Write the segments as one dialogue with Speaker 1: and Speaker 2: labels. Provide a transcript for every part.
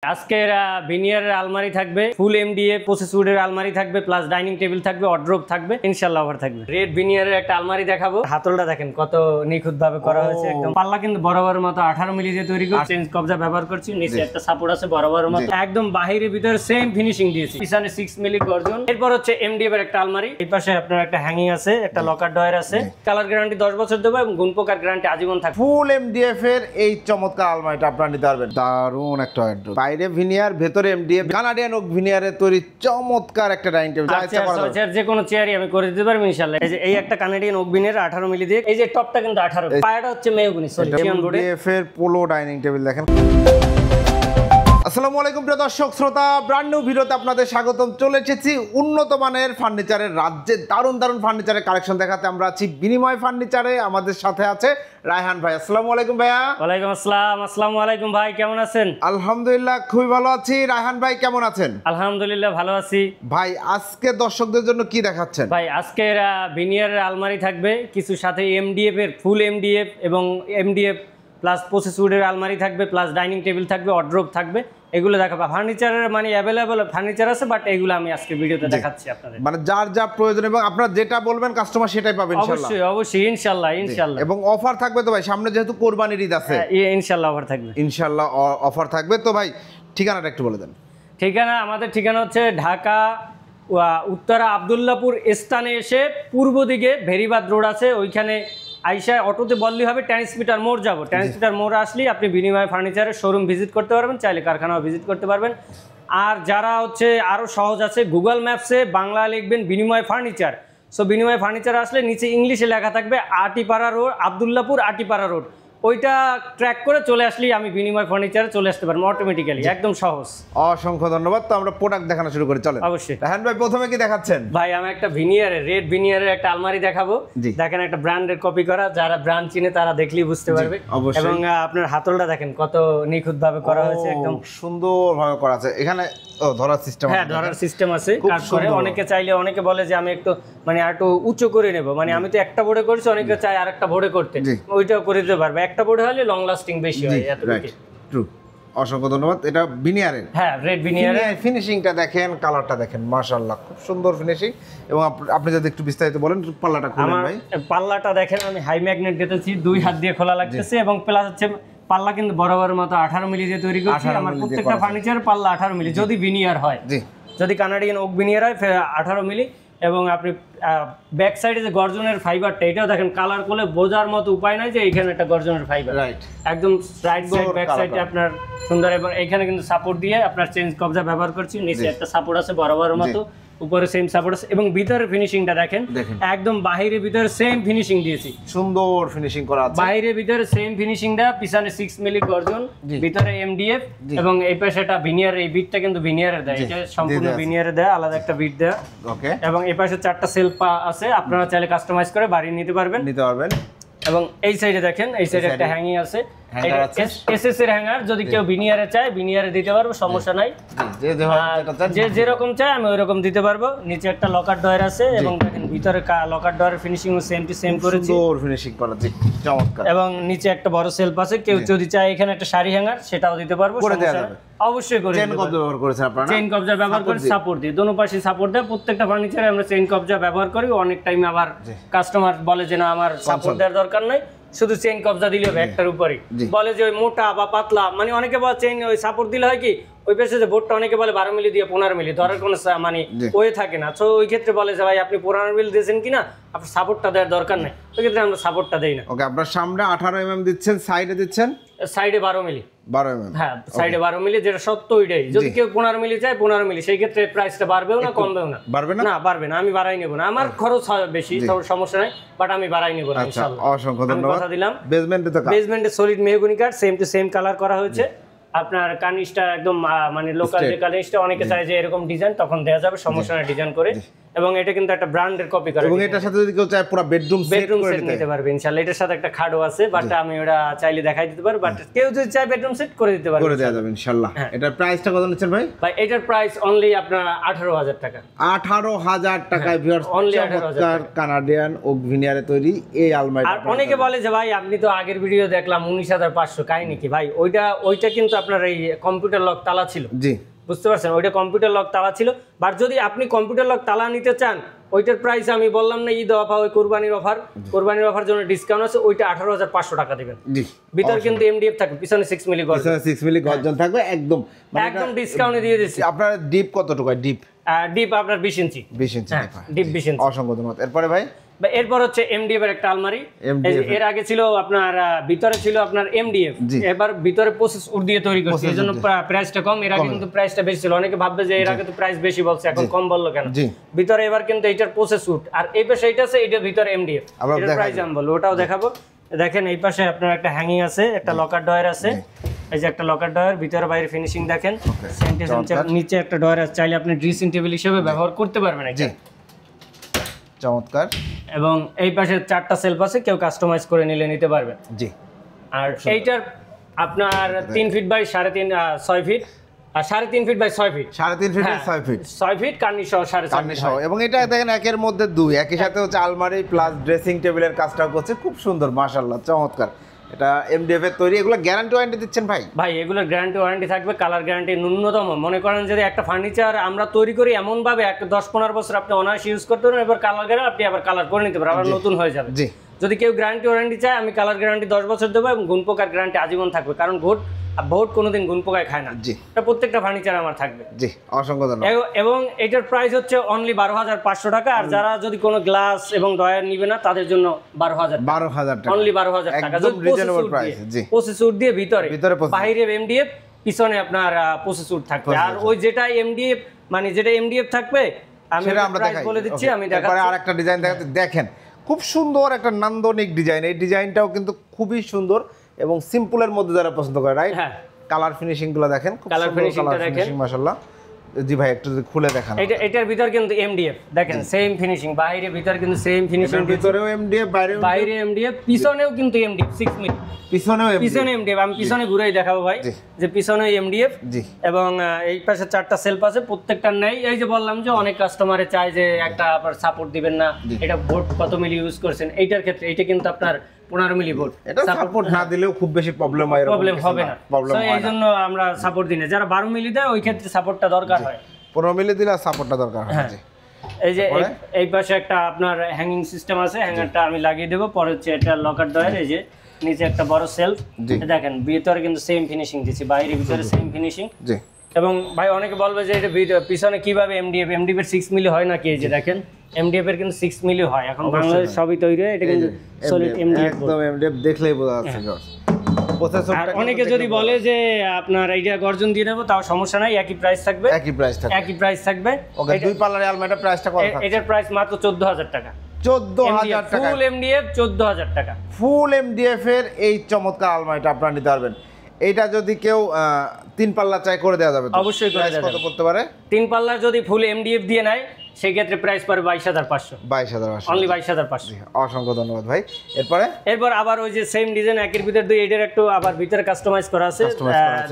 Speaker 1: আজকের ভিনিয়ারের আলমারি থাকবে, ফুল এমডিএফ প্রসেসউডের আলমারি থাকবে, প্লাস ডাইনিং টেবিল থাকবে, ওয়ার্ড্রোব থাকবে, ইনশাআল্লাহ অফার থাকবে। রেড ভিনিয়ারের একটা আলমারি দেখাবো। হাতলটা দেখেন কত নিখুঁত ভাবে করা হয়েছে, একদম পাল্লা কিন্তু বরাবরের মতো 18 মিলি দিয়ে তৈরি করে চেঞ্জ কবজা ব্যবহার করছি। নিচে একটা সাপোর্ট আছে বরাবরের মতো, একদম বাহিরের ভিতরে সেম ফিনিশিং দিয়েছি। পিছনে 6 মিলি গর্জন। এরপর হচ্ছে এমডিএফ এর একটা আলমারি, এই পাশে আপনার একটা হ্যাঙ্গিং আছে, একটা লকার ডয়ার আছে। কালার গ্যারান্টি 10 বছর দেবো এবং গুণ পোকার গ্যারান্টি আজীবন থাকবে।
Speaker 2: ফুল এমডিএফ এর এই চমৎকার আলমারিটা আপনারা নিতে পারবেন। দারুণ একটা ওয়ার্ড্রোব, বাইরে ভিনিয়ার, ভেতরে এমডিএফ, কানাডিয়ান ওক ভিনিয়ারে তৈরি চমৎকার একটা ডাইনিং টেবিল।
Speaker 1: যে কোনো চেয়ারই আমি করে দিতে পারবো ইনশাআল্লাহ। এই যে এই একটা কানাডিয়ান ওক ভিনিয়ার 18 মিলি দিয়ে, এই যে টপটা কিন্তু 18, পায়াটা হচ্ছে মেহগনি সলিউশন বোর্ডে।
Speaker 2: এমডিএফ এর পোলো ডাইনিং টেবিল দেখেন। আসসালামু আলাইকুম প্রিয় দর্শক শ্রোতা, ব্র্যান্ড নিউ ভিডিওতে আপনাদের স্বাগতম। চলে এসেছি উন্নত মানের ফার্নিচারের রাজ্যে, দারুণ দারুণ ফার্নিচারের কালেকশন দেখাতে। আমরা আছি বিনিময় ফার্নিচারে, আমাদের সাথে আছে রায়হান ভাই। আসসালামু আলাইকুম ভাইয়া।
Speaker 1: ওয়ালাইকুম আসসালাম। আসসালামু আলাইকুম ভাই, কেমন আছেন?
Speaker 2: আলহামদুলিল্লাহ খুবই ভালো আছি। রায়হান ভাই কেমন আছেন?
Speaker 1: আলহামদুলিল্লাহ ভালো আছি
Speaker 2: ভাই। আজকে দর্শকদের জন্য কি দেখাচ্ছেন?
Speaker 1: ভাই আজকের ভিনিয়ারের আলমারি থাকবে, কিছু সাথে এমডিএফ এর ফুল এমডিএফ এবং এমডিএফ প্লাস প্রসেসউডের আলমারি থাকবে, প্লাস ডাইনিং টেবিল থাকবে, ওয়ার্ড্রোব থাকবে। এগুলো দেখাবো। ফার্নিচারের মানে অ্যাভেলেবল ফার্নিচার আছে, বাট এগুলো আমি আজকে ভিডিওতে দেখাচ্ছি আপনাদের।
Speaker 2: মানে যার যা প্রয়োজন এবং আপনারা যেটা বলবেন কাস্টমার সেটাই পাবেন ইনশাআল্লাহ।
Speaker 1: অবশ্যই অবশ্যই ইনশাআল্লাহ ইনশাআল্লাহ।
Speaker 2: এবং অফার থাকবে তো ভাই, সামনে যেহেতু কোরবানির ঈদ আছে,
Speaker 1: ইনশাআল্লাহ অফার থাকবে।
Speaker 2: ইনশাআল্লাহ অফার থাকবে। তো ভাই ঠিকানাটা একটু বলে দেন।
Speaker 1: ঠিকানা, আমাদের ঠিকানা হচ্ছে ঢাকা উত্তরা আব্দুল্লাহপুর স্থানে এসে পূর্ব দিকে ভেরিবাদ রোড আছে, ওইখানে আইসা অটোতে বললেই হবে। ট্রান্সমিটার মোড় যাবো, ট্রান্সমিটার মোড় আসলেই আপনি বিনিময় ফার্নিচারের শোরুম ভিজিট করতে পারবেন, চাইলে কারখানাও ভিজিট করতে পারবেন। আর যারা হচ্ছে আরও সহজ আছে, গুগল ম্যাপসে বাংলা লিখবেন বিনিময় ফার্নিচার। সো বিনিময় ফার্নিচার আসলে নিচে ইংলিশে লেখা থাকবে আটিপাড়া রোড, আব্দুল্লাহপুর আটিপাড়া রোড। ওইটা ট্র্যাক করে চলে আসলেই আমি বিনিময় ফার্নিচারে চলে আসতে পারবো অটোমেটিক্যালি, একদম সহজ।
Speaker 2: অসংখ্য ধন্যবাদ। তো আমরা প্রোডাক্ট দেখানো শুরু করি, চলেন।
Speaker 1: অবশ্যই।
Speaker 2: রায়হান ভাই প্রথমে কি দেখাচ্ছেন?
Speaker 1: ভাই আমি একটা ভিনিয়ারের, রেড ভিনিয়ারের একটা আলমারি দেখাবো। দেখেন একটা ব্র্যান্ডের কপি করা, যারা ব্র্যান্ড চিনে তারা দেখলেই বুঝতে পারবে। এবং আপনার হাতলটা দেখেন কত নিখুঁত ভাবে করা হয়েছে, একদম
Speaker 2: সুন্দর ভাবে করা আছে। এখানে ধরার সিস্টেম,
Speaker 1: হ্যাঁ ধরার সিস্টেম আছে। তারপরে অনেকে চাইলে, অনেকে বলে যে আমি একটু মানে একটু উঁচু করে নেব, মানে আমি তো একটা বোর্ডে করেছি, অনেকে চায় আরেকটা বোর্ডে করতে, ওইটাও করে দিতে পারবে। একটা বোর্ডে হলে লং লাস্টিং বেশি হয়, এতটুকু।
Speaker 2: ট্রু। অসংখ্য ধন্যবাদ। এটা ভিনিয়ারের,
Speaker 1: হ্যাঁ রেড ভিনিয়ারের।
Speaker 2: ফিনিশিংটা দেখেন, কালারটা দেখেন, মাশাআল্লাহ খুব সুন্দর ফিনিশিং। এবং আপনি যদি একটু বিস্তারিত বলেন পাল্লাটা খুলেন ভাই।
Speaker 1: পাল্লাটা দেখেন, আমি হাই ম্যাগনেট দিতেছি, 2 হাত দিয়ে খোলা লাগতেছে। এবং প্লাস হচ্ছে পাল্লা কিন্তু বরাবরের মতো 18 মিলি দিয়ে তৈরি করছি। আমার প্রত্যেকটা ফার্নিচার পাল্লা 18 মিলি, যদি ভিনিয়ার হয়। যদি কানাডিয়ান ওক ভিনিয়ার হয় 18 মিলি। এবং আপনি ব্যাক সাইডে যে গর্জনের ফাইবারটা, এটাও দেখেন কালার করলে বোঝার মতো উপায় নাই যে এখানে একটা গর্জনের ফাইবার, রাইট। একদম রাইট সাইড ব্যাক সাইডে আপনার সুন্দর। এবং এখানে কিন্তু সাপোর্ট দিয়ে আপনার চেঞ্জ কবজা ব্যবহার করছি। নিচে একটা সাপোর্ট আছে বরাবরের মতো, উপরে সেম সাপোর্ট আছে। এবং ভিতরের ফিনিশিংটা দেখেন, একদম বাহিরে ভিতরে সেম ফিনিশিং দিয়েছি,
Speaker 2: সুন্দর ফিনিশিং করা আছে।
Speaker 1: বাইরে ভিতরে সেম ফিনিশিংটা, পিছনে 6 মিলি গর্জন, ভিতরে এমডিএফ। এবং এই পাশে এটা ভিনিয়ার, এই বিটটা কিন্তু ভিনিয়ারে দেয়, এটা সম্পূর্ণ ভিনিয়ারে দেয়, আলাদা একটা বিট দেয়। ওকে। এবং এই পাশে 4টা সেলফ আছে, আপনারা চাইলে কাস্টমাইজ করে বাড়ি নিতে পারবেন। এবং এই সাইডে দেখেন, এই সাইডে একটা হ্যাঙ্গিং আছে, এসএস এর হ্যাঙ্গার। যদি কেউ ভিনিয়ারে চায় ভিনিয়ারে দিতে পারবো, সমস্যা নাই। যে যেরকম চায় আমি ওইরকম দিতে পারবো। নিচে একটা লকার ডয়ার আছে, এবং দেখেন ভিতরে লকার ডয়ারের ফিনিশিং সেম টু সেম করেছি,
Speaker 2: সুন্দর ফিনিশিং করা, চমৎকার।
Speaker 1: এবং নিচে একটা বড় সেলফ আছে, কেউ যদি চায় এখানে একটা শাড়ি হ্যাঙ্গার সেটাও দিতে পারবো, অবশ্যই করে।
Speaker 2: চেইন কবজা ব্যবহার করেছেন আপনারা?
Speaker 1: চেইন কবজা ব্যবহার করে সাপোর্ট দিয়ে, দোনো পাশে সাপোর্ট দেয়। প্রত্যেকটা ফার্নিচারে আমরা চেইন কবজা ব্যবহার করি। অনেক টাইম আবার কাস্টমার বলে যে না আমার সাপোর্ট দেওয়ার দরকার নাই, শুধু চেইন কবজা দিলে হবে একটার উপরেই। বলে যে ওই মোটা বা পাতলা, মানে অনেকে বলে চেইন ওই সাপোর্ট দিলে হয় কি, ওই পেছে যে বোর্ডটা অনেকে বলে 12 মিলি দিয়ে 15 মিলি ধরার কোনো মানে ওয়ে থাকে না। তো ওই ক্ষেত্রে বলে যে ভাই আপনি 15 মিলি দিয়েছেন কিনা, আপনার সাপোর্টটা দেওয়ার দরকার নেই, ওই ক্ষেত্রে আমরা সাপোর্টটা দেই না।
Speaker 2: ওকে। আপনার সামনে 18 mm দিচ্ছেন, সাইডে দিচ্ছেন,
Speaker 1: সাইডে 12 মিলি।
Speaker 2: 12 mm,
Speaker 1: হ্যাঁ সাইডে 12 মিলি, যেটা সত্য ওইটাই। যদি কেউ 15 মিলি চায় 15 মিলি, সেই ক্ষেত্রে প্রাইসটা বাড়বেও না কমবেও না।
Speaker 2: বাড়বে না?
Speaker 1: না বাড়বে না, আমি বাড়াই নেব না। আমার খরচ হয় বেশি, সমস্যা নাই, বাট আমি বাড়াই নেব না ইনশাআল্লাহ।
Speaker 2: অসংখ্য ধন্যবাদ।
Speaker 1: কথা দিলাম।
Speaker 2: বেসমেন্টে
Speaker 1: সলিড মেহগনি কাঠ, সেম টু সেম কালার করা হয়েছে। আপনার কার্নিশটা একদম মানে লোকাল যে কার্নিশটা, অনেকে চায় যে এরকম ডিজাইন, তখন দেওয়া যাবে, সমস্যা নাই ডিজাইন করে। এবং এটা কিন্তু একটা ব্র্যান্ডের কপি করা
Speaker 2: এবং এটার সাথে যদি কেউ চায় পুরো বেডরুম সেট করে
Speaker 1: নিতে পারবে ইনশাআল্লাহ। এটার সাথে একটা খাটও আছে, বাট আমি ওটা চাইলে দেখাই দিতে পারবো, বাট কেউ যদি চায় বেডরুম সেট করে দিতে পারবে,
Speaker 2: করে দেওয়া যাবে ইনশাআল্লাহ। এটার প্রাইসটা কত নিচ্ছেন ভাই?
Speaker 1: ভাই এটার প্রাইস অনলি আপনার 18,000 টাকা।
Speaker 2: 18,000 টাকায় ভিউয়ার্স,
Speaker 1: only
Speaker 2: চমৎকার কানাডিয়ান ওক ভিনিয়ারে তৈরি এই আলমারি।
Speaker 1: আর অনেকে বলে যে ভাই আপনি তো আগের ভিডিও দেখলাম 19,500, কাহিনী কি ভাই? ওইটা কিন্তু আপনার এই কম্পিউটার লক তালা ছিল,
Speaker 2: জি
Speaker 1: বুঝতে পারছেন, ওইটা কম্পিউটার লক তালা ছিল। বাট যদি আপনি কম্পিউটার লক তালা নিতে চান, ওইটার প্রাইস আমি বললাম না ঈদ অফার, ওই কোরবানির অফার জন্য ডিসকাউন্ট আছে, ওইটা 18,500 টাকা দিবেন।
Speaker 2: জি
Speaker 1: ভিতর কিন্তু এমডিএফ থাকবে, পিছনে 6 মিলি গর্জন,
Speaker 2: পিছনে 6 মিলি গর্জন থাকবে একদম,
Speaker 1: একদম ডিসকাউন্টে দিয়ে দিচ্ছি।
Speaker 2: আপনার ডিপ কত টাকা?
Speaker 1: ডিপ আপনার 20 ইঞ্চি,
Speaker 2: 20 ইঞ্চি
Speaker 1: ডিপ 20 ইঞ্চি।
Speaker 2: অসংখ্য ধন্যবাদ। এরপরে ভাই
Speaker 1: এরপর হচ্ছে এমডিএফ এর একটা আলমারি। এর আগে ছিল আপনার ভিতরে ছিল আপনার এমডিএফ, এবার ভিতরে প্রসেস উড দিয়ে তৈরি করছে, এজন্য প্রাইসটা কম। এর আগে কিন্তু প্রাইসটা বেশি ছিল, অনেকে ভাববে যে এর আগে তো প্রাইস বেশি বলছে, এখন কম বললো কেন? ভিতরে এবার কিন্তু এটার প্রসেস উড, আর এই পাশে এটা আছে, এটার ভিতরে এমডিএফ। এর প্রাইস আমি বলবো, ওটাও দেখাবো। দেখেন এই পাশে আপনার একটা হ্যাঙ্গিং আছে, একটা লকার ডয়ার আছে, এই যে একটা লকার ডয়ার, ভিতরে বাইরে ফিনিশিং দেখেন, নিচে একটা ডয়ার আছে, চাইলে আপনি ড্রেসিং টেবিল হিসেবে ব্যবহার করতে পারবেন।
Speaker 2: চমৎকার।
Speaker 1: এবং এই পাশে 4টা সেলফ আছে, কেউ কাস্টমাইজ করে নিতে পারবে।
Speaker 2: জি।
Speaker 1: আর এইটার আপনার 3 ফিট বাই 6.5 ফিট, আর 3.5 feet by 6 feet,
Speaker 2: 3.5 feet 6 feet,
Speaker 1: 6 feet কার্নি সহ 4.5।
Speaker 2: এবং এটা দেখেন একের মধ্যে দুই, একই সাথে হচ্ছে আলমারি প্লাস ড্রেসিং টেবিলের কাজটাও করছে, খুব সুন্দর মাশাআল্লাহ, চমৎকার। এটা এমডিএফ এর তৈরি। এগুলো গ্যারান্টি ওয়ারেন্টি দিচ্ছেন ভাই?
Speaker 1: ভাই এগুলো গ্যারান্টি ওয়ারেন্টি থাকবে, কালার গ্যারান্টি ন্যূনতম। মনে করেন যদি একটা ফার্নিচার আমরা তৈরি করি এমন ভাবে 10-15 বছর আপনি অনায়াসে ইউজ করতে পারেন, এবার কালার গেলে আপনি আবার কালার করে নিতে পারেন, আবার নতুন হয়ে যাবে।
Speaker 2: জি।
Speaker 1: যদি কেউ গ্যারান্টি ওয়ারেন্টি চায়, আমি কালার গ্যারান্টি 10 বছর দেবো এবং গুণ পোকার গ্যারান্টি আজীবন থাকবে, কারণ ভোট কোনোদিন গুণ পোকায় খায় না।
Speaker 2: জি।
Speaker 1: এটা প্রত্যেকটা ফার্নিচার আমার থাকবে।
Speaker 2: জি, অসংখ্য ধন্যবাদ।
Speaker 1: এবং এটার প্রাইস হচ্ছে অনলি 12,500 টাকা। আর যারা যদি কোনো গ্লাস এবং ডয়ার নিবে না, তাদের জন্য 12,000 টাকা, অনলি 12,000 টাকা।
Speaker 2: একদম রিজনেবল প্রাইস। জি,
Speaker 1: প্রসেসর দিয়ে ভিতরে বাইরে এমডিএফ, পিছনে আপনার প্রসেসর থাকবে। আর ওই যেটা এমডিএফ মানে যেটা এমডিএফ থাকবে, আমি প্রাইস বলে দিচ্ছি, আমি দেখাচ্ছি।
Speaker 2: আর একটা ডিজাইন দেখাতে, দেখেন খুব সুন্দর একটা নান্দনিক ডিজাইন। এই ডিজাইনটাও কিন্তু খুবই সুন্দর এবং সিম্পলের মধ্যে যারা পছন্দ করে, রাইট? হ্যাঁ। কালার ফিনিশিং গুলো দেখেন, খুব
Speaker 1: কালার ফিনিশিংটা দেখেন
Speaker 2: মাশাআল্লাহ। জি ভাই একটু যদি খুলে দেখান।
Speaker 1: এটার ভিতর কিন্তু এমডিএফ দেখেন, সেম ফিনিশিং, বাইরে ভিতর কিন্তু সেম ফিনিশিং, ভিতরেও এমডিএফ, বাইরে এমডিএফ, পিছনেও কিন্তু এমডিএফ 6 মিলি, পিছনে এমডিএফ। আমি পিছনে ঘুরেই দেখাবো ভাই, যে পিছনে এমডিএফ। এবং এই পাশে 4টা সেলফ আছে, প্রত্যেকটা নেই। এই যে বললাম যে অনেক কাস্টমারে চায় যে একটা আপনার সাপোর্ট দিবেন না, এটা ভোট কত মিলি ইউজ করছেন, এইটার ক্ষেত্রে এটা কিন্তু আপনার 15 মিলি ভোল্ট।
Speaker 2: এটা সাপোর্ট না দিলেও খুব বেশি প্রবলেম হবে না, তো
Speaker 1: এই জন্য আমরা সাপোর্ট দিই না। যারা 12 মিলি দেয় ওই ক্ষেত্রে সাপোর্টটা দরকার হয়,
Speaker 2: 15 মিলি দিলে সাপোর্টটা দরকার হয়।
Speaker 1: এই যে এই পাশে একটা আপনার হ্যাঙ্গিং সিস্টেম আছে, হ্যাঙ্গারটা আমি লাগিয়ে দেবো। পরে হচ্ছে এটা লকার ডয়ার, এই যে নিচে একটা বড় সেলফ দেখেন, ভিতরে কিন্তু সেম ফিনিশিং দিয়েছি, বাইরে ভিতরে সেম ফিনিশিং। এবং ভাই অনেকে বলবে যে এটা পিছনে কিভাবে এমডিএফ এর 6 মিলি হয় নাকি? এই যে দেখেন এমডিএফ এর কিন্তু 6 মিলি হয়, এখন বাংলাদেশ সবই তৈরি হয়, এটা কিন্তু সলিড এমডিএফ,
Speaker 2: একদম এমডিএফ দেখলেই বোঝা যাচ্ছে।
Speaker 1: আর অনেকে যদি বলে যে আপনার এইটা গর্জন দিয়ে নেবো, তাও সমস্যা নাই, একই প্রাইস থাকবে, একই প্রাইস থাকবে।
Speaker 2: ওকে, দুই পাল্লার আলমারিটার প্রাইসটা কত থাকবে?
Speaker 1: এটার প্রাইস মাত্র 14,000 টাকা।
Speaker 2: 14,000 টাকা,
Speaker 1: ফুল এমডিএফ 14,000 টাকা।
Speaker 2: ফুল এমডিএফ এর এই চমৎকার আলমারিটা আপনারা নিতে পারবেন। এইটা যদি কেউ 3 পাল্লা চাই করে দেওয়া যাবে?
Speaker 1: অবশ্যই করে দেওয়া যাবে।
Speaker 2: কত করতে পারে?
Speaker 1: 3 পাল্লা যদি ফুল এমডিএফ দিয়ে নেয়, সেই ক্ষেত্রে প্রাইস পড়ে 22,500,
Speaker 2: 22,500,
Speaker 1: অনলি 22,500।
Speaker 2: অসংখ্য ধন্যবাদ ভাই। এরপর
Speaker 1: আবার ওই যে সেম ডিজাইন, একের ভিতর দুই, এটার একটু আবার ভিতরে কাস্টমাইজ করা আছে।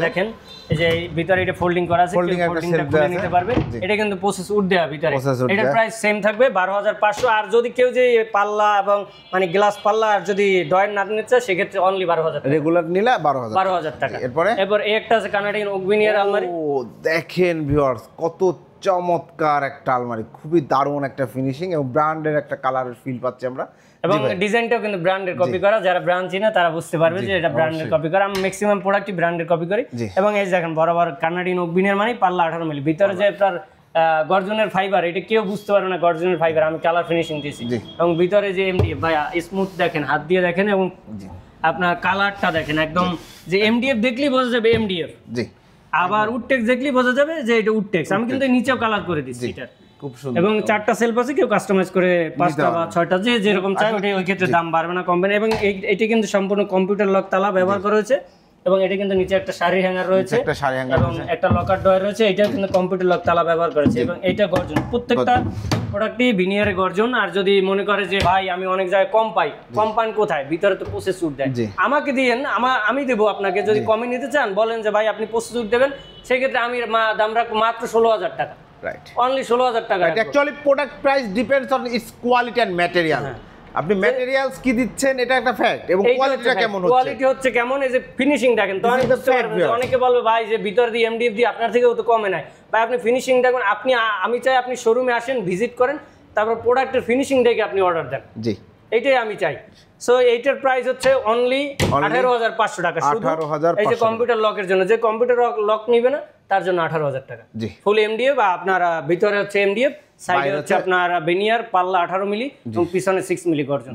Speaker 1: দেখেন এই যে ভিতরে এটা ফোল্ডিং করা আছে, ফোল্ডিংটা খুলে নিতে পারবে। এটা কিন্তু প্রসেস উড দেয়া ভিতরে, এটার প্রাইস সেম থাকবে 12,500। আর যদি কেউ যে পাল্লা এবং মানে গ্লাস পাল্লা আর যদি ডয়ার না নিতে চায়, সেক্ষেত্রে অনলি 12,000,
Speaker 2: রেগুলার নিলে 12,000
Speaker 1: টাকা। এরপর এই একটা আছে কানাডিয়ান ওক ভিনিয়ার আলমারি।
Speaker 2: ও দেখেন ভিউয়ার্স, কত চমৎকার একটা আলমারি, খুবই দারুণ একটা ফিনিশিং এবং ব্র্যান্ডের একটা কালারের ফিল পাচ্ছি আমরা।
Speaker 1: এবং ডিজাইনটাও কিন্তু ব্র্যান্ডের কপি করা, যারা ব্র্যান্ড চিনে তারা বুঝতে পারবে যে এটা ব্র্যান্ডের কপি করা। আমি ম্যাক্সিমাম প্রোডাক্টই ব্র্যান্ডের কপি করি। এবং এই দেখেন বরাবর কানাডিয়ান ওক ভিনিয়ার মানে পাল্লা 18 মিলি, ভিতরে যে আপনার গর্জনের ফাইবার, এটা কেউ বুঝতে পারবে না গর্জনের ফাইবার, আমি কালার ফিনিশিং দিয়েছি। এবং ভিতরে যে এমডিএফ ভাই স্মুথ দেখেন, হাত দিয়ে দেখেন, এবং আপনার কালারটা দেখেন, একদম যে এমডিএফ দেখলেই বোঝা যাবে এমডিএফ। আবার উডটেক্স দেখলেই বোঝা যাবে যে এটা উডটেক্স। আমি কিন্তু নিচেও কালার করে দিচ্ছি এটা, খুব সুন্দর। এবং 4টা সেলফ আছে, কেউ কাস্টমাইজ করে 5টা বা 6টা যে যেরকম চায়, ওই ক্ষেত্রে দাম বাড়বে না, কমবে না। এবং এটা কিন্তু সম্পূর্ণ কম্পিউটার লক তালা ব্যবহার করা হয়েছে, এবং এটা কিন্তু নিচে একটা শাড়ি হ্যাঙ্গার রয়েছে,
Speaker 2: একটা শাড়ি হ্যাঙ্গার
Speaker 1: এবং একটা লকার ডয়ার রয়েছে। এটা কিন্তু কম্পিউটার লক তালা ব্যবহার করেছে, এবং এটা গর্জন প্রত্যেকটা প্রোডাক্টই ভিনিয়ারে গর্জন। আর যদি মনে করে যে ভাই আমি অনেক জায়গায় কম পাই, কম পান কোথায়? ভিতরে তো প্রসেস উড দেয়, আমাকে দিয়েন, আমি দেবো আপনাকে। যদি কমে নিতে চান বলেন যে ভাই আপনি প্রসেস উড দেবেন, সেক্ষেত্রে আমি দাম রাখবো মাত্র 16,000 টাকা,
Speaker 2: রাইট,
Speaker 1: অনলি 16,000 টাকা।
Speaker 2: Actually product price depends on its quality and material. আপনি ম্যাটেরিয়ালস কি দিচ্ছেন এটা একটা ফ্যাক্ট, এবং কোয়ালিটিটা কেমন হচ্ছে,
Speaker 1: কোয়ালিটি হচ্ছে কেমন, এই যে ফিনিশিং দেখেন। তো অনেকে বলবে ভাই যে ভিতর দিয়ে এমডিএফ দিয়ে আপনার থেকেও তো কমে নাই ভাই, আপনি ফিনিশিং দেখুন। আমি চাই আপনি শোরুমে আসেন, ভিজিট করেন, তারপর প্রোডাক্টের ফিনিশিং দেখে আপনি অর্ডার দেন। জি, এইটাই আমি চাই। সো এইটার প্রাইস হচ্ছে অনলি 18,500 টাকা, শুধু এই যে কম্পিউটার লকের জন্য। যে কম্পিউটার লক নিবে না তার জন্য 18,000 টাকা ফুল এমডিএফ। বা আপনার ভিতরে হচ্ছে এমডিএফ, সাইডে হচ্ছে আপনার ভেনিয়ার, পাল্লা 18 মিলি এবং পিছনে 6 মিলি গর্জন,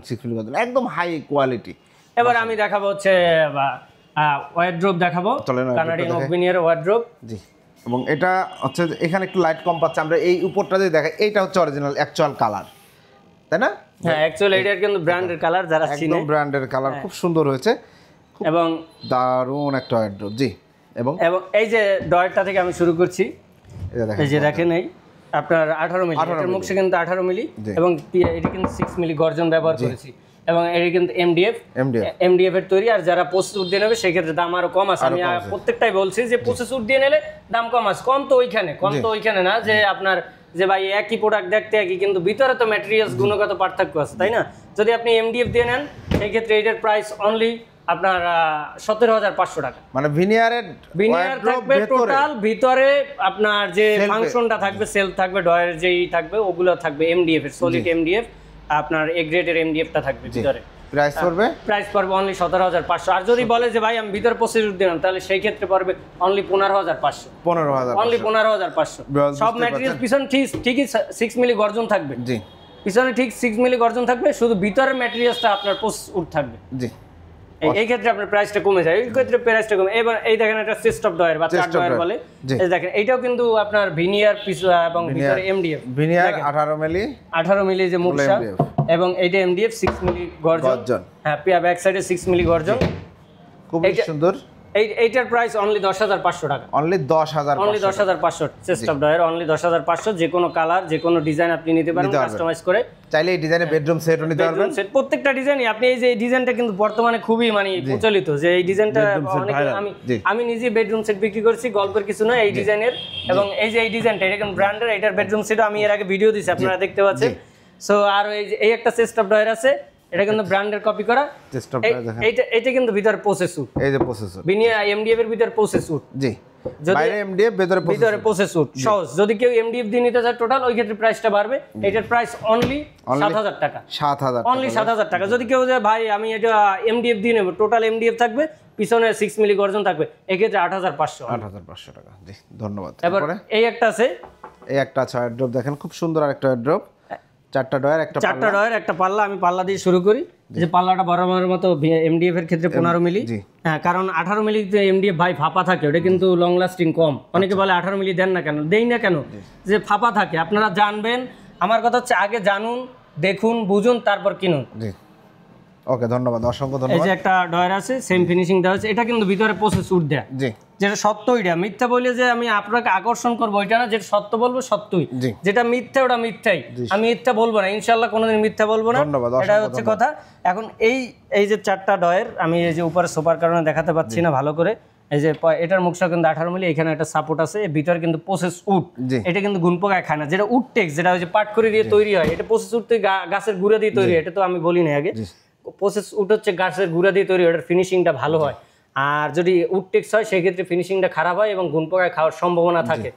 Speaker 2: একদম হাই কোয়ালিটি।
Speaker 1: এবার আমি দেখাবো হচ্ছে ওয়ারড্রোব দেখাবো, কানাডিয়ান ওক ভেনিয়ার ওয়ারড্রোব। জি,
Speaker 2: এবং এটা হচ্ছে এখানে একটু লাইট কম পাচ্ছে, আমরা এই উপরটা যদি দেখাই, এইটা হচ্ছে অরিজিনাল অ্যাকচুয়াল কালার, তাই না?
Speaker 1: হ্যাঁ, অ্যাকচুয়ালি এটা কিন্তু ব্র্যান্ডের কালার, যারা চিনে
Speaker 2: একদম ব্র্যান্ডের কালার, খুব সুন্দর হয়েছে
Speaker 1: এবং
Speaker 2: দারুণ একটা ওয়ারড্রোব। জি, এবং
Speaker 1: এই যে ডয়ারটা থেকে আমি শুরু করছি, এই যে দেখেন এই আপনার 18 মিলি, এটার মুখে কিন্তু 18 মিলি, এবং এটা কিন্তু 6 মিলি গর্জন ব্যবহার করেছি, এবং এটা কিন্তু এমডিএফ এর তৈরি। আর যারা প্রসেস দিয়ে নেবে সেক্ষেত্রে দাম আরো কম আছে। আমি প্রত্যেকটাই বলছি যে প্রসেস দিয়ে নিলে দাম কম আছে, কম তো ওইখানে না যে আপনার যে ভাই একই প্রোডাক্ট দেখতে একই, কিন্তু ভিতরে তো ম্যাটেরিয়ালস গুণগত পার্থক্য আছে, তাই না? যদি আপনি এমডিএফ দিয়ে নেন সেই ক্ষেত্রে এটার প্রাইস অনলি আপনার 17,500 টাকা।
Speaker 2: মানে ভিনিয়ার
Speaker 1: থাকবে টোটাল, ভিতরে আপনার যে ফাংশনটা থাকবে, সেল থাকবে, ডয়ার যেই থাকবে ওগুলো থাকবে এমডিএফ এর, সলিড এমডিএফ, আপনার এ গ্রেডের এমডিএফটা থাকবে ভিতরে।
Speaker 2: প্রাইস পড়বে
Speaker 1: অনলি 17,500। আর যদি বলে যে ভাই আমি ভিতরে প্রসিডিউর দিলাম, তাহলে সেই ক্ষেত্রে পড়বে অনলি 15,500, অনলি 15,500। সব ম্যাটেরিয়াল পিছনে ঠিকই 6 মিলি গর্জন থাকবে, জি, পিছনে ঠিক 6 মিলি গর্জন থাকবে, শুধু ভিতরের ম্যাটেরিয়ালসটা আপনার প্রসিডিউর থাকবে, জি। এই ক্ষেত্রে আপনার প্রাইসটা কমে যায়, এই ক্ষেত্রে প্রাইসটা কমে। এবার এই দেখেন একটা সিস্টেম ডয়ার বা চার ডয়ার বলে, এই দেখেন এইটাও কিন্তু আপনার ভিনিয়ার এবং ভিতরে এমডিএফ,
Speaker 2: ভিনিয়ার 18 মিলি
Speaker 1: যে মুখটা, এবং এইটা এমডিএফ 6 মিলি গর্জন। হ্যাঁ, ব্যাক সাইডে 6 মিলি গর্জন,
Speaker 2: খুব সুন্দর।
Speaker 1: এইটার প্রাইস অনলি 10,500 টাকা,
Speaker 2: অনলি
Speaker 1: 10,500 সিস্টেম ডয়ার, অনলি 10,500। যে কোনো কালার, যে কোনো ডিজাইন আপনি নিতে পারেন কাস্টমাইজ করে।
Speaker 2: চাইলে এই ডিজাইনে বেডরুম সেটও নিতে পারবেন,
Speaker 1: প্রত্যেকটা ডিজাইনই আপনি। এই যে ডিজাইনটা কিন্তু বর্তমানে খুবই প্রচলিত, যে এই ডিজাইনটা আমি নিজে বেডরুম সেট বিক্রি করছি, গল্পের কিছু না এই ডিজাইনের। এবং এই যে এই ডিজাইনটা, এটা কিন্তু ব্র্যান্ডের, এটার বেডরুম সেটও আমি এর আগে ভিডিও দিয়েছি, আপনারা দেখতে পাচ্ছেন। সো আর এই একটা সিস্টেম ডয়ার আছে, এটা কিন্তু ব্র্যান্ডের কপি করা, এইটা কিন্তু ভিতরে প্রসেস উড, এই যে প্রসেস উড ভিনিয়ার এমডিএফ এর ভিতরে প্রসেস উড, জি, বাইরে এমডিএফ ভিতরে প্রসেস উড সহজ। যদি কেউ এমডিএফ দিয়ে নিতে চায় টোটাল, ওই ক্ষেত্রে প্রাইসটা বাড়বে। এটার প্রাইস অনলি 7,000 টাকা, অনলি 7,000 টাকা। যদি কেউ যায় ভাই আমি এটা এমডিএফ দিয়ে নেব, টোটাল এমডিএফ থাকবে, পিছনে 6 মিলি গর্জন থাকবে, এক্ষেত্রে 8,500 টাকা। জি, ধন্যবাদ। এবার এই একটা আছে, ওয়ারড্রোব দেখেন, খুব সুন্দর আরেকটা ওয়ারড্রোব, চারটা ডয়ার একটা পাল্লা। আমি পাল্লা দিয়ে শুরু করি, যে পাল্লাটা বরাবরের মতো এমডিএফ এর ক্ষেত্রে 15 মিলি, হ্যাঁ, কারণ 18 মিলিতে এমডিএফ ভাই ফাঁপা থাকে, ওটা কিন্তু লং লাস্টিং কম। অনেকে বলে 18 মিলি দেন না কেন, দেই না কেন, যে ফাঁপা থাকে। আপনারা জানবেন, আমার কথা হচ্ছে আগে জানুন, দেখুন, বুঝুন, তারপর কিনুন। ওকে, ধন্যবাদ, অসংখ্য ধন্যবাদ। এই যে একটা ডয়ার আছে, সেম ফিনিশিং দেওয়া আছে, এটা কিন্তু ভিতরে প্রসেস উড দেয়া, জি, যেটা সত্য। ওইটা মিথ্যা বলে যে আমি আপনাকে আকর্ষণ করবো ওইটা না, যেটা সত্য বলবো সত্যই, যেটা মিথ্যা ওটা মিথ্যাই। আমি মিথ্যা বলবো না, ইনশাআল্লাহ কোনোদিন মিথ্যা বলবো না, এটা হচ্ছে কথা। এখন এই যে চারটা ডয়ার আমি এই যে উপরে সোফার কারণে দেখাতে পাচ্ছি না ভালো করে, এই যে এটার মুখটা কিন্তু 18 মিলি, এখানে একটা সাপোর্ট আছে, ভিতরে কিন্তু প্রসেস উড, এটা কিন্তু গুণ পোকায় খায় না, যেটা উড টেক্স, যেটা ওই যে পাট করে দিয়ে তৈরি হয়, এটা প্রসেস উড গাছের গুঁড়া দিয়ে তৈরি হয়, এটা তো আমি বলি না আগে। প্রসেস উড হচ্ছে গাছের গুঁড়া দিয়ে তৈরি, ওটার ফিনিশিংটা ভালো হয়। আর যদি উড টেক্স হয় সেই ক্ষেত্রে ফিনিশিংটা খারাপ হয় এবং গুণ পোকায় খাওয়ার সম্ভাবনা থাকে।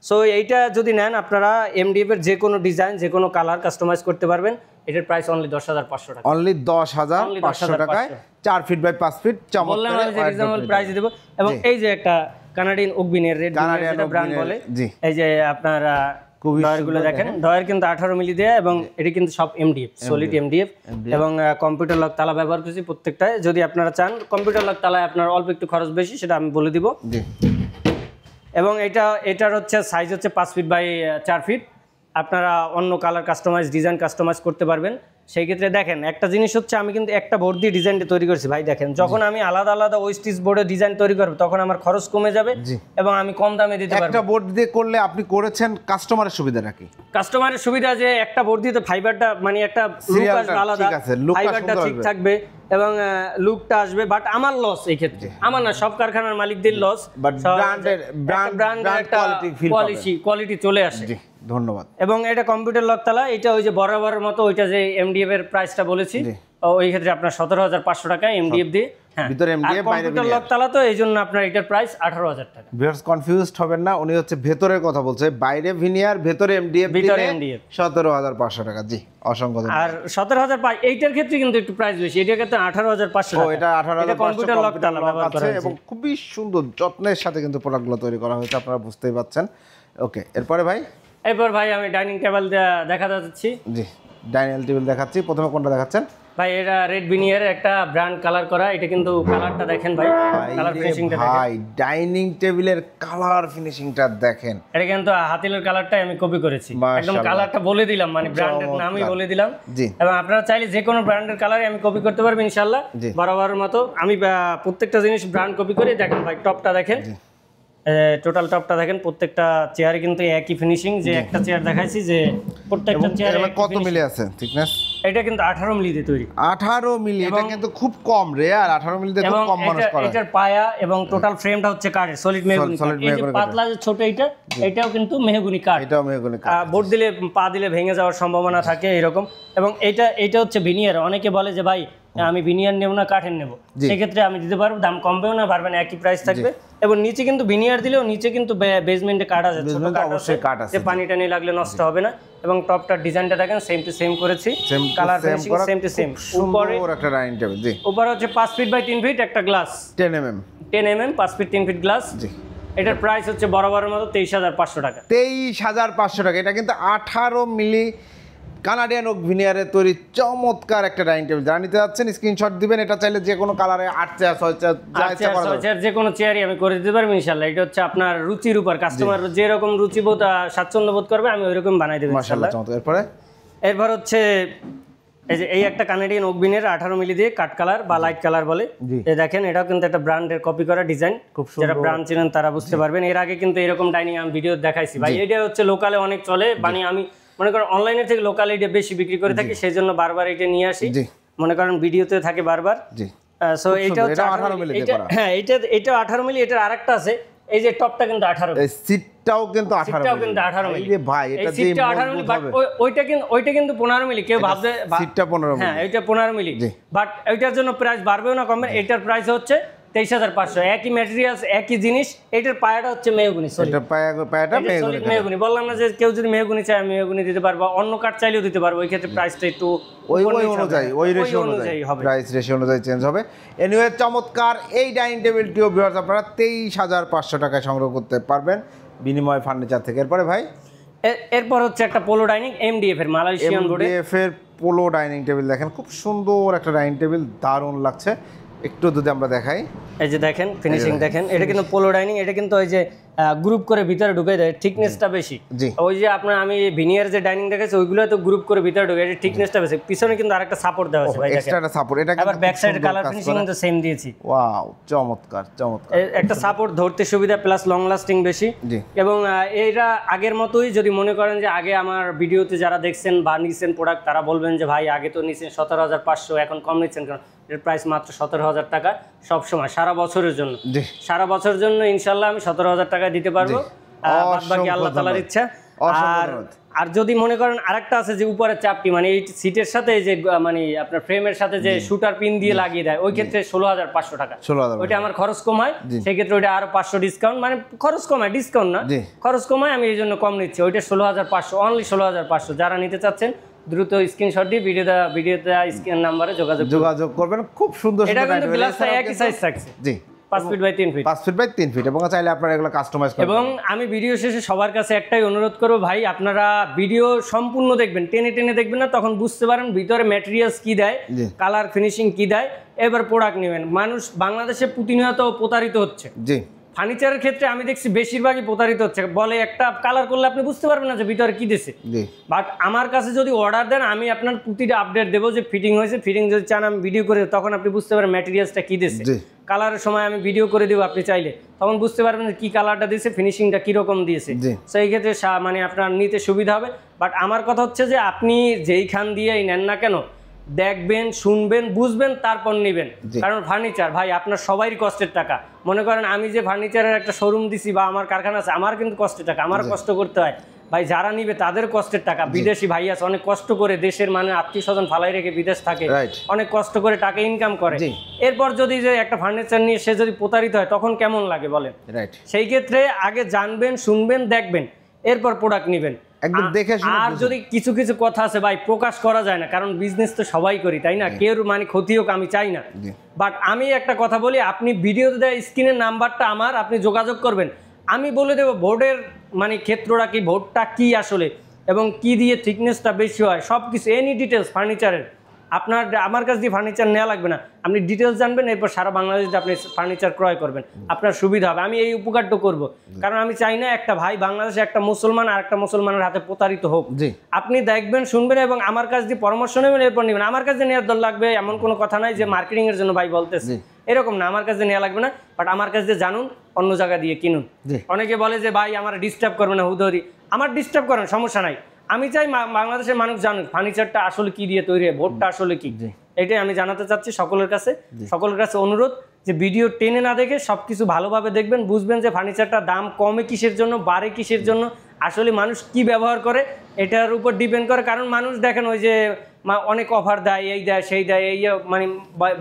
Speaker 1: সো এইটা যদি নেন আপনারা, এমডিএফ এর যে কোনো ডিজাইন, যে কোনো কালার কাস্টমাইজ করতে পারবেন। এটার প্রাইস অনলি 10,500 টাকা, অনলি 10,500 টাকায় 4 ফিট বাই 5 ফিট, বললাম আমি যে রিজনেবল প্রাইস দেব। এবং এই যে একটা কানাডিয়ান ওক ভেনিয়ার, রেড যেটা ব্র্যান্ড বলে, এই যে আপনার ডয়ারগুলো দেখেন, ডয়ার কিন্তু 18 মিলি দেয়া, এবং এটি কিন্তু সব এমডিএফ, সলিড এমডিএফ, এবং কম্পিউটার লক তালা ব্যবহার করছি প্রত্যেকটায়। যদি আপনারা চান কম্পিউটার লক তালায় আপনার অল্প একটু খরচ বেশি, সেটা আমি বলে দিব। এবং এটার হচ্ছে সাইজ হচ্ছে 5 ফিট বাই 4 ফিট। আপনারা অন্য কালার কাস্টমাইজ, ডিজাইন কাস্টমাইজ করতে পারবেন। সেই ক্ষেত্রে দেখেন একটা জিনিস হচ্ছে আমি কিন্তু একটা বোর্ড দিয়ে ডিজাইনটা তৈরি করছি ভাই। দেখেন যখন আমি আলাদা আলাদা ওয়েস্টিজ বোর্ডে ডিজাইন তৈরি করব তখন আমার খরচ কমে যাবে এবং আমি কম দামে দিতে পারবো।
Speaker 2: একটা বোর্ড দিয়ে করলে আপনি করেছেন, কাস্টমারের সুবিধাটা কি?
Speaker 1: কাস্টমারের সুবিধা যে একটা বোর্ড দিয়ে তো ফাইবারটা মানে একটা লুক আসবে আলাদা, ফাইবারটা ঠিক থাকবে এবং লুকটা আসবে। বাট আমার লস এই ক্ষেত্রে, আমার না, সব কারখানার মালিকদের লস,
Speaker 2: বাট ব্র্যান্ডের একটা
Speaker 1: কোয়ালিটি চলে আসে।
Speaker 2: ধন্যবাদ।
Speaker 1: এবং এটা কম্পিউটার লকতালা, এটা ওই যে বরাবরের মতো ওইটা যে এমডিএফ এর প্রাইসটা বলেছি, ওই ক্ষেত্রে আপনার 17,500 টাকা এমডিএফ দিয়ে। হ্যাঁ,
Speaker 2: ভিতরে এমডিএফ, বাইরে
Speaker 1: কম্পিউটার লকতালা, তো এইজন্য আপনার এটার প্রাইস 18,000 টাকা।
Speaker 2: ভিউয়ার্স কনফিউজড হবেন না, উনি হচ্ছে ভেতরের কথা বলছে, বাইরে ভিনিয়ার, ভেতরে এমডিএফ,
Speaker 1: ভিতরে এমডিএফ
Speaker 2: 17,500 টাকা। জি, অসংখ্য ধন্যবাদ।
Speaker 1: আর 17,000 এইটার ক্ষেত্রে কিন্তু একটু প্রাইস বেশি, এটার ক্ষেত্রে 18,500 টাকা।
Speaker 2: এটা 18,500
Speaker 1: কম্পিউটার লকতালা ব্যবহার করা হয়েছে
Speaker 2: এবং খুবই সুন্দর যত্নের সাথে কিন্তু প্রোডাক্টগুলো তৈরি করা হয়েছে, আপনারা বুঝতেই পাচ্ছেন। ওকে, এরপরে ভাই?
Speaker 1: এরপর ভাই আমি ডাইনিং টেবিল দেখা যাচ্ছি।
Speaker 2: জি, ডাইনিং টেবিল দেখাচ্ছি। প্রথমে কোনটা দেখাচ্ছেন
Speaker 1: ভাই? এটা রেড ভিনিয়ার একটা ব্র্যান্ড কালার করা, এটা কিন্তু কালারটা দেখেন ভাই, কালার ফিনিশিংটা দেখেন
Speaker 2: ভাই, ডাইনিং টেবিলের কালার ফিনিশিংটা দেখেন।
Speaker 1: এটা কিন্তু হাতিলের কালারটাই আমি কপি করেছি, একদম কালারটা বলে দিলাম, মানে ব্র্যান্ডের নামই বলে দিলাম।
Speaker 2: জি,
Speaker 1: এবং আপনারা চাইলে যে কোনো ব্র্যান্ডের কালারই আমি কপি করতে পারবো ইনশাআল্লাহ, বরাবরের মতো। আমি প্রত্যেকটা জিনিস ব্র্যান্ড কপি করি। দেখেন ভাই, টপটা দেখেন, টোটাল টপটা দেখেন, প্রত্যেকটা চেয়ারে কিন্তু একই ফিনিশিং। যে একটা চেয়ার দেখাইছি, যে প্রত্যেকটা চেয়ারে
Speaker 2: কত মিলি আছে থিকনেস?
Speaker 1: এটা কিন্তু 18 মিলি দিয়ে তৈরি।
Speaker 2: 18 মিলি, এটা কিন্তু খুব কম রে, আর 18 মিলি দিয়ে খুব কম মানুষ করে।
Speaker 1: এটার পায়া এবং টোটাল ফ্রেমটা হচ্ছে কাঠের, সলিড মেহগনি। এই যে পাতলা যে ছোট এটাও কিন্তু মেহগনি কাঠ।
Speaker 2: এটাও মেহগনি কাঠ।
Speaker 1: বোর্ড দিলে পা দিলে ভেঙে যাওয়ার সম্ভাবনা থাকে এরকম। এবং এটা হচ্ছে ভিনিয়ার। অনেকে বলে যে ভাই আমি ভিনিয়ার নেব না, কাঠের নেব, সেক্ষেত্রে আমি দিতে পারবো, দাম কমবেও না বাড়বে না, একই প্রাইস থাকবে। এবং নিচে কিন্তু ভিনিয়ার দিলেও নিচে কিন্তু বেসমেন্টে কাঠ আছে,
Speaker 2: অবশ্যই কাঠ আছে,
Speaker 1: যে পানি টানি লাগলে নষ্ট হবে না। এবং টপটার ডিজাইনটা দেখেন সেম টু সেম করেছি, colour finishing same to same. উপরে
Speaker 2: একটা ডাইনিং টেবিল, জি,
Speaker 1: উপরে হচ্ছে 5 ফিট বাই 3 ফিট একটা glass,
Speaker 2: 10 mm
Speaker 1: 5 feet 3 feet glass.
Speaker 2: জি,
Speaker 1: এটার প্রাইস হচ্ছে বরাবরের মতো 23,500 টাকা।
Speaker 2: 23,500 টাকা। এটা কিন্তু 18 মিলি কানাডিয়ান ওক ভিনিয়ারে তৈরি চমৎকার একটা ডাইনিং টেবিল। যারা নিতে যাচ্ছেন স্ক্রিনশট দিবেন। এটা চাইলে যে কোনো কালারে 8 চেয়ার 6 চেয়ার যা ইচ্ছা করা যাবে,
Speaker 1: যে কোনো চেয়ারই আমি করে দিতে পারবো ইনশাআল্লাহ। এটা হচ্ছে আপনার রুচির উপর, কাস্টমার যেরকম রুচিবোধ স্বাচ্ছন্দ্য বোধ করবে আমি ওইরকম বানাই দেব
Speaker 2: মাশাআল্লাহ। চমৎকার।
Speaker 1: এরপর হচ্ছে এই যে এই একটা কানাডিয়ান ওক ভিনিয়ার 18 মিলি দিয়ে কাট কালার বা লাইট কালার বলে। এই দেখেন, এটাও কিন্তু একটা ব্র্যান্ডের কপি করা ডিজাইন। যারা ব্র্যান্ড চিনেন তারা বুঝতে পারবেন। এর আগে কিন্তু এরকম ডাইনিং আমি ভিডিও দেখাইছি ভাই। এটা হচ্ছে লোকালে অনেক চলে, মানে আমি মনে করেন অনলাইনে থেকে লোকাল এটা বেশি বিক্রি করে থাকি, সেই জন্য বারবার এটা নিয়ে আসি, মনে করেন ভিডিওতে থাকে বারবার। সো এটা হচ্ছে 18 মিলি। হ্যাঁ, এটা 18 মিলি। এটার আরেকটা আছে, এই যে টপটা কিন্তু 18 মিলি,
Speaker 2: সিটটাও কিন্তু 18 মিলি। এই ভাই, এটা যে 18 মিলি, বাট
Speaker 1: ওইটা কিন্তু 15 মিলি। কেউ ভাববে
Speaker 2: সিটটা 15 মিলি,
Speaker 1: হ্যাঁ এটা 15 মিলি, বাট ওইটার জন্য প্রাইস বাড়বেও না কমবে। এটার প্রাইস হচ্ছে 23,500। একই ম্যাটেরিয়ালস, একই জিনিস। এটার পায়াটা হচ্ছে মেহগনি,
Speaker 2: এটা পায়াটা
Speaker 1: মেহগনি। বললাম না যে কেউ যদি মেহগনি চায় আমি মেহগনি দিতে পারবো, অন্য কাঠ চাইলেও দিতে পারবো। ওই ক্ষেত্রে প্রাইসটা একটু
Speaker 2: ওই অনুযায়ী, ওই রেশিও অনুযায়ী হবে, প্রাইস রেশিও অনুযায়ী চেঞ্জ হবে। এনিওয়ে, চমৎকার এই ডাইনিং টেবিলটিও ভিউয়ার্স আপনারা 23,500 টাকায় সংগ্রহ করতে পারবেন বিনিময় ফার্নিচার থেকে। এরপরে ভাই,
Speaker 1: এরপর হচ্ছে একটা পোলো ডাইনিং, এমডিএফ এর, মালয়েশিয়ান বোর্ডে
Speaker 2: এমডিএফ এর পোলো ডাইনিং টেবিল। দেখেন খুব সুন্দর একটা ডাইনিং টেবিল, দারুণ লাগছে। একটু যদি আমরা দেখাই,
Speaker 1: এই যে দেখেন ফিনিশিং দেখেন। এটা কিন্তু পোলো ডাইনিং, এটা কিন্তু ওই যে গ্রুপ করে ভিতরে ঢুকে দেয়, থিকনেসটা বেশি। ওই যে আপনার আমি ভিনিয়ার যে ডাইনিং দেখাচ্ছি ওইগুলো তো গ্রুপ করে ভিতরে ঢুকে, এটা থিকনেসটা বেশি। পিছনে কিন্তু আরেকটা সাপোর্ট দেওয়া আছে ভাই, দেখেন
Speaker 2: এক্সট্রা সাপোর্ট। এটা
Speaker 1: আবার ব্যাক সাইড কালার ফিনিশিং কিন্তু সেম দিয়েছি।
Speaker 2: ওয়াও, চমৎকার চমৎকার।
Speaker 1: একটা সাপোর্ট ধরতে সুবিধা, প্লাস লং লাস্টিং বেশি। এবং এইটা আগের মতোই, যদি মনে করেন যে আগে আমার ভিডিওতে যারা দেখছেন বা নিছেন প্রোডাক্ট, তারা বলবেন যে ভাই আগে তো নিছেন 17,500, এখন কম নিচ্ছেন কেন? এর প্রাইস মাত্র 17,000 টাকা, সবসময় সারা বছরের জন্য। সারা বছরের জন্য ইনশাল্লাহ আমি 17,000 টাকা দিতে পারবো, বাকি আল্লাহ তাআলার ইচ্ছা। আর যদি মনে করেন আরেকটা আছে যে উপরের চাপটি, মানে এই সিটের সাথে যে মানে আপনার ফ্রেমের সাথে যে শুটার পিন দিয়ে লাগিয়ে দেয়, ওই ক্ষেত্রে 16,500 টাকা। ওইটা আমার খরচ কম হয়, সেই ক্ষেত্রে ওইটা আরো 500 ডিসকাউন্ট, মানে খরচ কমায়, ডিসকাউন্ট না, খরচ কমায়, আমি এই জন্য কম নিচ্ছি। ওইটা 16,500, অনলি 16,500। যারা নিতে চাচ্ছেন দ্রুত স্ক্রিনশট দিয়ে ভিডিওতে স্ক্রিন নাম্বারে যোগাযোগ
Speaker 2: করবেন। খুব সুন্দর।
Speaker 1: এটা কিন্তু গ্লাসটা একই সাইজ থাকছে, জি, 5 feet by 3 feet,
Speaker 2: 5 feet by 3 feet. এবং চাইলে আপনারা এগুলো কাস্টমাইজ করতে।
Speaker 1: এবং আমি ভিডিও শেষে সবার কাছে একটাই অনুরোধ করব, ভাই আপনারা ভিডিও সম্পূর্ণ দেখবেন, টেনে টেনে দেখবেন না, তখন বুঝতে পারেন ভিতরে ম্যাটেরিয়ালস কি দেয়, কালার ফিনিশিং কি দেয়, এবার প্রোডাক্ট নেবেন। মানুষ বাংলাদেশে প্রতিনিয়ত প্রতারিত হচ্ছে।
Speaker 2: জি,
Speaker 1: ফার্নিচারের ক্ষেত্রে আমি দেখছি বেশিরভাগই প্রতারিত হচ্ছে, বলে একটা কালার করলে আপনি বুঝতে পারবেন না যে ভিতরে কি দিছে। বাট আমার কাছে যদি অর্ডার দেন আমি আপনার প্রতিটা আপডেট দেবো যে ফিটিং হয়েছে, ফিটিং যদি চান আমি ভিডিও করে তখন আপনি বুঝতে পারবেন ম্যাটেরিয়ালসটা কি দিছে। কালারের সময় আমি ভিডিও করে দেবো, আপনি চাইলে তখন বুঝতে পারবেন যে কি কালারটা দিয়েছে, ফিনিশিংটা কীরকম দিয়েছে। সেই ক্ষেত্রে মানে আপনার নিতে সুবিধা হবে। বাট আমার কথা হচ্ছে যে আপনি যেইখান দিয়েই নেন না কেন দেখবেন, শুনবেন, বুঝবেন, তারপর নেবেন। কারণ ফার্নিচার ভাই আপনার সবারই কষ্টের টাকা। মনে করেন আমি যে ফার্নিচারের একটা শোরুম দিছি বা আমার কারখানা আছে, আমার কিন্তু কষ্টের টাকা, আমার কষ্ট করতে হয় ভাই। যারা নিবে তাদের কষ্টের টাকা। বিদেশি ভাই আছে অনেক কষ্ট করে, দেশের মানে আত্মীয় স্বজন ফালাই রেখে বিদেশ থাকে, অনেক কষ্ট করে টাকা ইনকাম করে। এরপর যদি যে একটা ফার্নিচার নিয়ে সে যদি প্রতারিত হয় তখন কেমন লাগে বলেন? সেই ক্ষেত্রে আগে জানবেন, শুনবেন, দেখবেন, এরপর প্রোডাক্ট নেবেন একদম দেখে শুনে। আর যদি কিছু কিছু কথা আছে ভাই প্রকাশ করা যায় না, কারণ বিজনেস তো সবাই করি, তাই না? কেউ মানে ক্ষতি হোক আমি চাই না। বাট আমি একটা কথা বলি, আপনি ভিডিওতে দেওয়া স্ক্রিনের নাম্বারটা আমার, আপনি যোগাযোগ করবেন, আমি বলে দেবো বোর্ডের মানে ক্ষেত্রটা কি, বোর্ডটা কি আসলে, এবং কি দিয়ে থিকনেসটা বেশি হয়, সব কিছু এনি ডিটেলস ফার্নিচারের। আপনার আমার কাছ দিয়ে ফার্নিচার নেওয়া লাগবে না, আপনি ডিটেলস জানবেন, এরপর সারা বাংলাদেশে আপনি ফার্নিচার ক্রয় করবেন, আপনার সুবিধা হবে। আমি এই উপকারটা করব, কারণ আমি চাই না একটা ভাই বাংলাদেশে একটা মুসলমান আর একটা মুসলমানের হাতে প্রতারিত হোক। আপনি দেখবেন, শুনবেন এবং আমার কাছ দিয়ে পরামর্শ নেবেন, এরপর নেবেন। আমার কাছে নেওয়ার দর লাগবে এমন কোনো কথা নাই যে মার্কেটিং এর জন্য ভাই বলতেছে, এরকম না। আমার কাছে নেওয়া লাগবে না, বাট আমার কাছে জানুন, অন্য জায়গা দিয়ে কিনুন। অনেকে বলে যে ভাই আমার ডিস্টার্ব করবে না হুদরি, আমার ডিস্টার্ব করেন, সমস্যা নাই। আমি চাই বাংলাদেশের মানুষ জানুক ফার্নিচারটা আসলে কি দিয়ে তৈরি হয়, বোর্ডটা আসলে কি। এটাই আমি জানাতে চাচ্ছি সকলের কাছে অনুরোধ যে ভিডিও টেনে না দেখে সবকিছু ভালোভাবে দেখবেন, বুঝবেন যে ফার্নিচারটা দাম কমে কিসের জন্য, বাড়ে কিসের জন্য, আসলে মানুষ কি ব্যবহার করে এটার উপর ডিপেন্ড করে। কারণ মানুষ দেখেন ওই যে অনেক অফার দেয়, এই দেয় সেই দেয়, এই মানে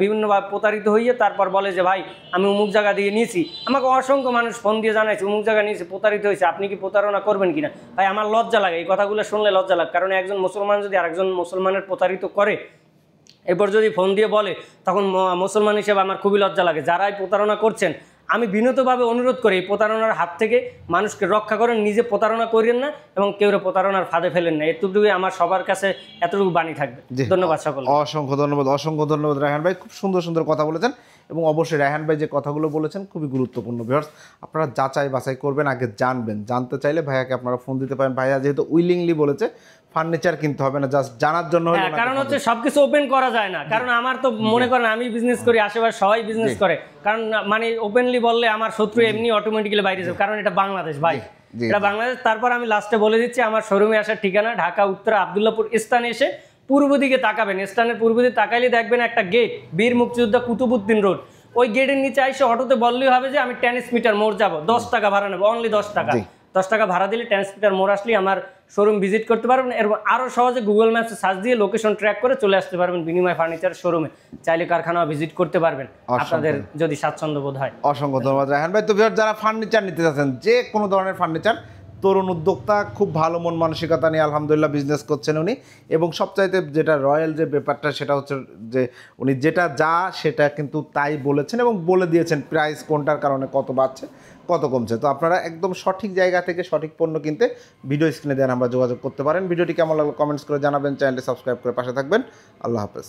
Speaker 1: বিভিন্নভাবে প্রতারিত হইয়ে তারপর বলে যে ভাই আমি অমুক জায়গা দিয়ে নিয়েছি। আমাকে অসংখ্য মানুষ ফোন দিয়ে জানাইছে অমুক জায়গা নিয়েছে, প্রতারিত হয়েছে, আপনি কি প্রতারণা করবেন কিনা? ভাই আমার লজ্জা লাগে, এই কথাগুলো শুনলে লজ্জা লাগে। কারণ একজন মুসলমান যদি আরেকজন মুসলমানের প্রতারিত করে এরপর যদি ফোন দিয়ে বলে, তখন মুসলমান হিসেবে আমার খুবই লজ্জা লাগে। যারাই প্রতারণা করছেন আমি বিনীতভাবে অনুরোধ করি এই প্রতারণার হাত থেকে মানুষকে রক্ষা করেন, নিজে প্রতারণা করেন না এবং কেউ প্রতারণার ফাঁদে ফেলেন না। এতটুকুই আমার সবার কাছে এতটুকু বাণী থাকবে। ধন্যবাদ সকল।
Speaker 2: অসংখ্য ধন্যবাদ রায়হান ভাই, খুব সুন্দর সুন্দর কথা বলেছেন। এবং অবশ্যই রায়হান ভাই যে কথাগুলো বলেছেন খুবই গুরুত্বপূর্ণ। ভিউয়ার্স আপনারা যাচাই বাছাই করবেন, আগে জানবেন। জানতে চাইলে ভাইয়াকে আপনারা ফোন দিতে পারেন। ভাইয়া যেহেতু উইলিংলি বলেছে ফার্নিচার কিনতে হবে না, জাস্ট জানার জন্য।
Speaker 1: কারণ হচ্ছে সবকিছু ওপেন করা যায় না, কারণ আমার তো মনে করেন আমি বিজনেস করি, আশেপাশে সবাই বিজনেস করে, কারণ মানে ওপেনলি বললে আমার শত্রু এমনি অটোমেটিক্যালি বাইরে যাবে, কারণ এটা বাংলাদেশ ভাই, এটা বাংলাদেশ। তারপর আমি লাস্টে বলে দিচ্ছি আমার শোরুমে আসার ঠিকানা ঢাকা উত্তরা আব্দুল্লাহপুর স্থানে এসে পূর্ব দিকে তাকাবেন, স্থানের পূর্ব দিকে তাকাইলে দেখবেন একটা গেট, বীর মুক্তিযোদ্ধা কুতুবুদ্দিন রোড। ওই গেটের নিচে আইসে অটোতে বললেই হবে যে আমি টেনিস মিটার মোড় যাবো, 10 টাকা ভাড়া নেবো, অনলি 10 টাকা। 10 টাকা ভাড়া দিলে টেনিস মিটার মোড় আসলে আমার শোরুম ভিজিট করতে পারবেন। এবং আরও সহজে গুগল ম্যাপসে সার্চ দিয়ে লোকেশন ট্র্যাক করে চলে আসতে পারবেন বিনিময় ফার্নিচার শোরুমে। চাইলে কারখানা ভিজিট করতে পারবেন আপনাদের যদি স্বাচ্ছন্দ্য বোধ হয়।
Speaker 2: অসংখ্য ধন্যবাদ রায়হান ভাই। তো যারা ফার্নিচার নিতে চাচ্ছেন, যে কোনো ধরনের ফার্নিচার, তরুণ উদ্যোক্তা, খুব ভালো মন মানসিকতা নিয়ে আলহামদুলিল্লাহ বিজনেস করছেন উনি। এবং সবচাইতে যেটা রয়্যাল যে ব্যাপারটা সেটা হচ্ছে যে উনি যেটা যা সেটা কিন্তু তাই বলেছেন এবং বলে দিয়েছেন প্রাইস কোনটার কারণে কত বাড়ছে কত কমছে। তো আপনারা একদম সঠিক জায়গা থেকে সঠিক পণ্য কিনতে ভিডিও স্ক্রিনে দেন আমরা যোগাযোগ করতে পারেন। ভিডিওটি কেমন লাগলো কমেন্টস করে জানাবেন, চ্যানেলটি সাবস্ক্রাইব করে পাশে থাকবেন। আল্লাহ হাফেজ।